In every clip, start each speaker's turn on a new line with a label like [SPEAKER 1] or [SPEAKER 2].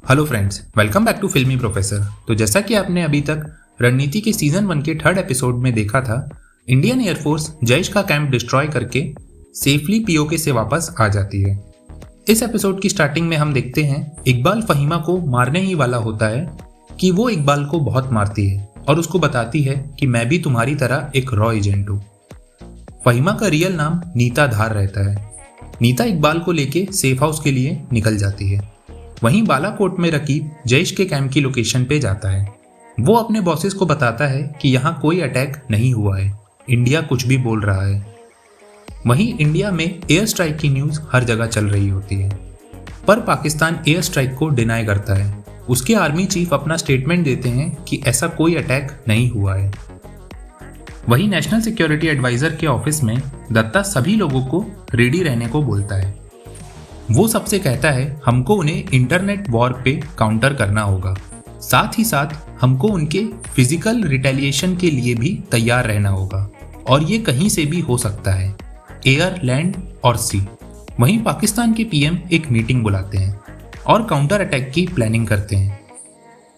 [SPEAKER 1] Hello friends, welcome back to Filmy Professor. तो जैसा कि आपने अभी तक रणनीति के सीजन 1 के 3rd एपिसोड में देखा था, इंडियन एयरफोर्स जैश का कैंप डिस्ट्रॉय करके सेफली पीओके से वापस आ जाती है। इस एपिसोड की स्टार्टिंग में हम देखते हैं इकबाल फहीमा को मारने ही वाला होता है कि वो इकबाल को बहुत मारती है और उसको बताती है कि मैं भी तुम्हारी तरह एक रॉ एजेंट हूँ। फहीमा का रियल नाम नीता धार रहता है। नीता इकबाल को लेके सेफ हाउस के लिए निकल जाती है। वहीं बालाकोट में रकीब जैश के कैंप की लोकेशन पे जाता है। वो अपने बॉसेस को बताता है कि यहाँ कोई अटैक नहीं हुआ है, इंडिया कुछ भी बोल रहा है। वहीं इंडिया में एयर स्ट्राइक की न्यूज़ हर जगह चल रही होती है, पर पाकिस्तान एयर स्ट्राइक को डिनाई करता है। उसके आर्मी चीफ अपना स्टेटमेंट देते हैं कि ऐसा कोई अटैक नहीं हुआ है। वहीं नेशनल सिक्योरिटी एडवाइजर के ऑफिस में दत्ता सभी लोगों को रेडी रहने को बोलता है। वो सबसे कहता है हमको उन्हें इंटरनेट वॉर पे काउंटर करना होगा, साथ ही साथ हमको उनके फिजिकल रिटेलिएशन के लिए भी तैयार रहना होगा और ये कहीं से भी हो सकता है, एयर, लैंड और सी। वहीं पाकिस्तान के पीएम एक मीटिंग बुलाते हैं और काउंटर अटैक की प्लानिंग करते हैं।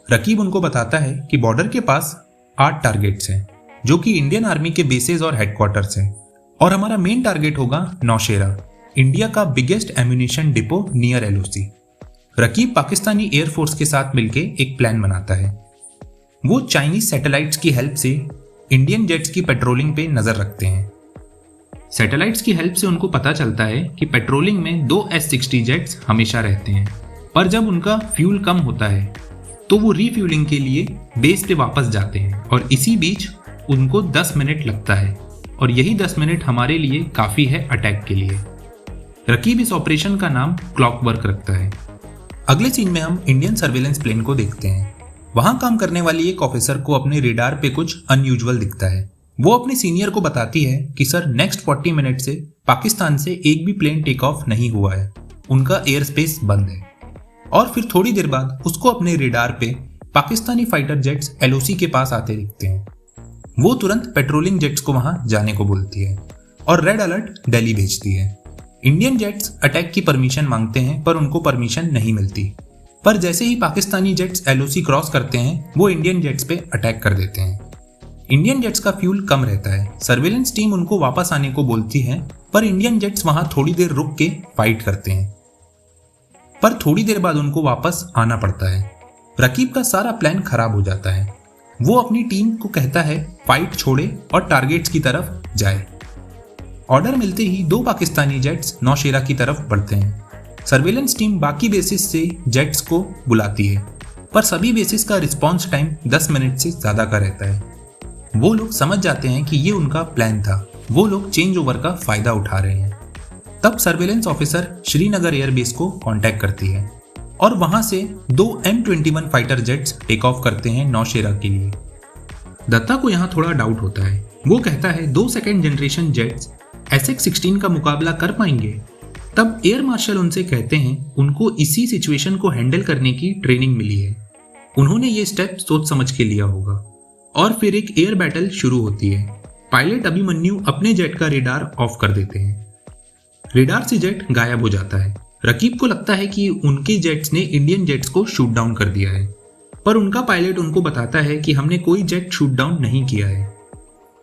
[SPEAKER 1] रकीब उनको बताता है कि बॉर्डर के पास 8 टारगेट्स हैं जो कि इंडियन आर्मी के बेसेस और हेडक्वार्टर्स हैं और हमारा मेन टारगेट होगा नौशेरा, इंडिया का biggest ammunition depot near LOC. Raqib Pakistani air force के साथ मिलकर एक प्लान बनाता है। वो चाइनीज सैटेलाइट्स की हेल्प से इंडियन जेट्स की पेट्रोलिंग पे नजर रखते हैं। सैटेलाइट्स की हेल्प से उनको पता चलता है कि पेट्रोलिंग में 2 S-60 जेट्स हमेशा रहते हैं, पर जब उनका फ्यूल कम होता है तो वो रीफ्यूलिंग के लिए बेस पे वापस जाते हैं और इसी बीच उनको 10 मिनट लगता है और यही 10 मिनट हमारे लिए काफी है अटैक के लिए। रकीब इस ऑपरेशन का नाम क्लॉकवर्क रखता है। अगले सीन में हम इंडियन सर्वेलेंस प्लेन को देखते हैं। वहां काम करने वाली एक ऑफिसर को अपने रेडार पे कुछ अनयूजुअल दिखता है। वो अपने सीनियर को बताती है कि सर, नेक्स्ट 40 मिनट से पाकिस्तान से एक भी प्लेन टेक ऑफ नहीं हुआ है, उनका एयर स्पेस बंद है। और फिर थोड़ी देर बाद उसको अपने रेडार पे पाकिस्तानी फाइटर जेट्स एलओसी के पास आते दिखते हैं। वो तुरंत पेट्रोलिंग जेट्स को वहां जाने को बोलती है और रेड अलर्ट दिल्ली भेजती है। इंडियन जेट्स अटैक की परमिशन मांगते हैं पर उनको परमिशन नहीं मिलती। पर जैसे ही पाकिस्तानी जेट्स एलओसी क्रॉस करते हैं वो इंडियन जेट्स पे अटैक कर देते हैं। इंडियन जेट्स का फ्यूल कम रहता है। सर्वेलेंस टीम उनको वापस आने को बोलती है पर इंडियन जेट्स वहां थोड़ी देर रुक के फाइट करते हैं, पर थोड़ी देर बाद उनको वापस आना पड़ता है। रकीब का सारा प्लान खराब हो जाता है। वो अपनी टीम को कहता है फाइट छोड़े और टारगेट्स की तरफ जाए। ऑर्डर मिलते ही 2 पाकिस्तानी जेट्स नौशेरा की तरफ बढ़ते हैं। सर्वेलेंस टीम बाकी बेसिस से जेट्स को बुलाती है, पर सभी बेसिस का रिस्पॉन्स टाइम 10 मिनट से ज़्यादा का रहता है। वो लोग समझ जाते हैं कि ये उनका प्लान था। वो लोग चेंज ओवर का फ़ायदा उठा रहे हैं। तब सर्वेलेंस ऑफिसर श्रीनगर एयरबेस को कांटेक्ट करती है और वहाँ से 2 M21 fighter jets take off करते हैं नौशेरा के लिए। दत्ता को यहाँ थोड़ा डाउट होता है। वो कहता है 2 सेकेंड जनरेशन जेट्स SX-16 का मुकाबला कर पाएंगे। तब एयर मार्शल उनसे कहते हैं उनको इसी सिचुएशन को हैंडल करने की ट्रेनिंग मिली है, उन्होंने ये स्टेप सोच समझ के लिया होगा। और फिर एक एयर बैटल शुरू होती है। पायलट अभिमन्यु अपने जेट का रेडार ऑफ कर देते हैं। रेडार से जेट गायब हो जाता है। रकीब को लगता है कि उनके जेट्स ने इंडियन जेट्स को शूट डाउन कर दिया है, पर उनका पायलट उनको बताता है कि हमने कोई जेट शूट डाउन नहीं किया है।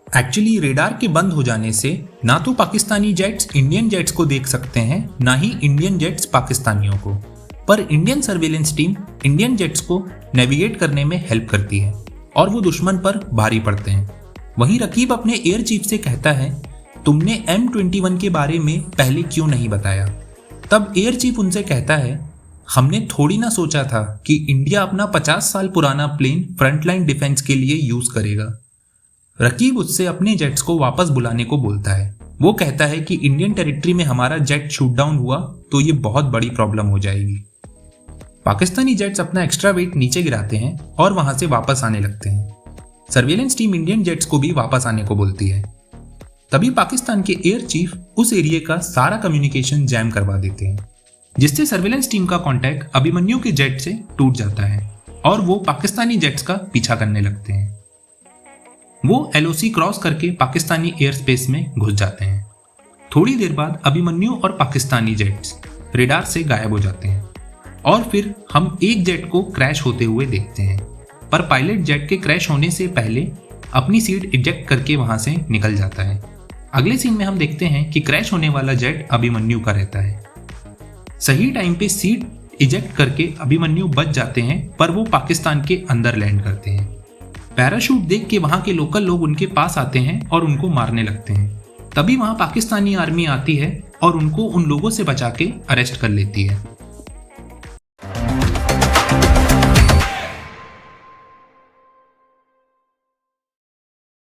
[SPEAKER 1] एक्चुअली रेडार के बंद हो जाने से ना तो पाकिस्तानी जेट्स इंडियन जेट्स को देख सकते हैं, ना ही इंडियन जेट्स पाकिस्तानियों को, पर Indian surveillance team Indian jets को नेविगेट करने में हेल्प करती है और वो दुश्मन पर भारी पड़ते हैं। वहीं रकीब अपने एयर चीफ से कहता है तुमने M21 के बारे में पहले क्यों नहीं बताया। तब एयर चीफ उनसे कहता है हमने थोड़ी ना सोचा था कि इंडिया अपना 50 साल पुराना प्लेन फ्रंटलाइन डिफेंस के लिए यूज करेगा। रकीब उससे अपने जेट्स को वापस बुलाने को बोलता है। वो कहता है कि इंडियन टेरिटरी में हमारा जेट शूट डाउन हुआ तो ये बहुत बड़ी प्रॉब्लम हो जाएगी। पाकिस्तानी जेट्स अपना एक्स्ट्रा वेट नीचे गिराते हैं और वहां से वापस आने लगते हैं। सर्वेलेंस टीम इंडियन जेट्स को भी वापस आने को बोलती है। तभी पाकिस्तान के एयर चीफ उस एरिया का सारा कम्युनिकेशन जैम करवा देते हैं, जिससे सर्वेलेंस टीम का कॉन्टैक्ट अभिमन्यु के जेट से टूट जाता है और वो पाकिस्तानी जेट्स का पीछा करने लगते हैं। वो एलओसी क्रॉस करके पाकिस्तानी एयर स्पेस में घुस जाते हैं। थोड़ी देर बाद अभिमन्यु और पाकिस्तानी जेट्स रेडार से गायब हो जाते हैं और फिर हम एक जेट को क्रैश होते हुए देखते हैं, पर पायलट जेट के क्रैश होने से पहले अपनी सीट इजेक्ट करके वहां से निकल जाता है। अगले सीन में हम देखते हैं कि क्रैश होने वाला जेट अभिमन्यु का रहता है। सही टाइम पे सीट इजेक्ट करके अभिमन्यु बच जाते हैं, पर वो पाकिस्तान के अंदर लैंड करते हैं। पैराशूट देख के वहां के लोकल लोग उनके पास आते हैं और उनको मारने लगते हैं। तभी वहां पाकिस्तानी आर्मी आती है और उनको उन लोगों से बचा के अरेस्ट कर लेती है।